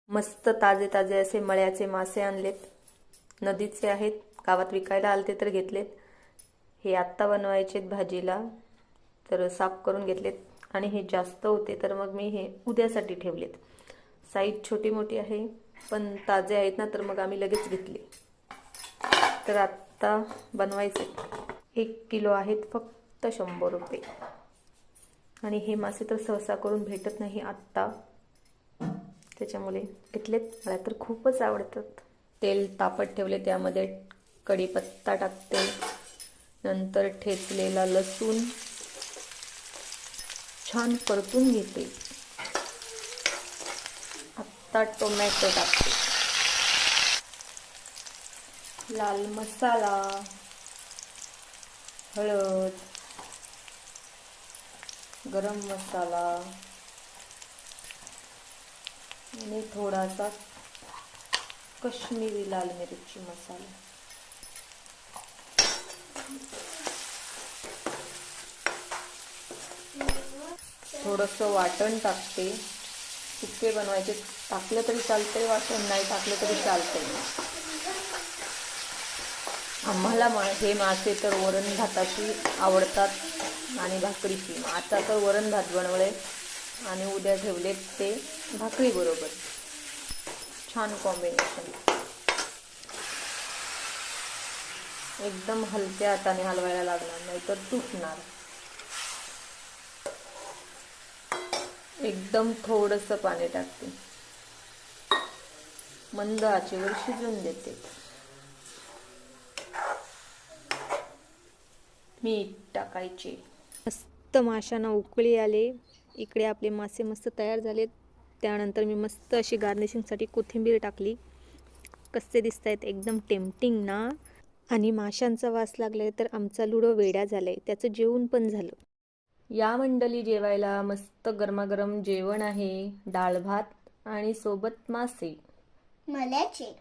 मस्त ताजे ताजे असे मळ्याचे मासे आणलेत, नदीचे आहेत, गावात विकायला आलते तर घेतलेत. हे आत्ता बनवायचेत भाजीला, तर साफ करून घेतलेत आणि हे जास्त होते तर मग मी हे उद्यासाठी ठेवलेत. साईज छोटी मोठी आहे पण ताजे आहेत ना, तर मग आम्ही लगेच घेतले. तर आत्ता बनवायचे. 1 किलो आहेत फक्त 100 रुपये. आणि हे मासे तर सहसा करून भेटत नाही आत्ता, त्याच्यामुळे घेतलेत. मला तर खूपच आवडतात. तेल तापत ठेवले, त्यामध्ये कढीपत्ता टाकते, नंतर ठेचलेला लसूण छान परतून घेते. आता टोमॅटो टाकते, लाल मसाला, हळद, गरम मसाला आणि थोडासा कश्मीरी लाल मिरची मसाला. थोडंसं वाटण टाकते. सुके बनवायचे, टाकलं तरी चालतंय वाटण, नाही टाकलं तरी चालतंय. आम्हाला हे मासे तर वरण भाताशी आवडतात आणि भाकरीशी. आता तर वरण भात बनवले आणि उद्या ठेवलेत ते भाकरी बरोबर. छान कॉम्बिनेशन. एकदम हलक्या हाताने हलवायला लागणार, नाहीतर तुटणार. एकदम थोडंसं पाणी टाकते, मंद आचेवर शिजून देते. मीठ टाकायचे. मस्त माशांना उकळी आले. इकडे आपले मासे मस्त तयार झालेत. त्यानंतर मी मस्त अशी गार्निशिंगसाठी कोथिंबीर टाकली. कसे दिसत आहेत, एकदम टेम्पटिंग ना. आणि माशांचा वास लागलाय तर आमचा लुडो वेडा झालाय. त्याचं जेवण पण झालं. या मंडळी जेवायला मस्त गरमागरम जेवण आहे, डाळ भात आणि सोबत मासे मल्याचे.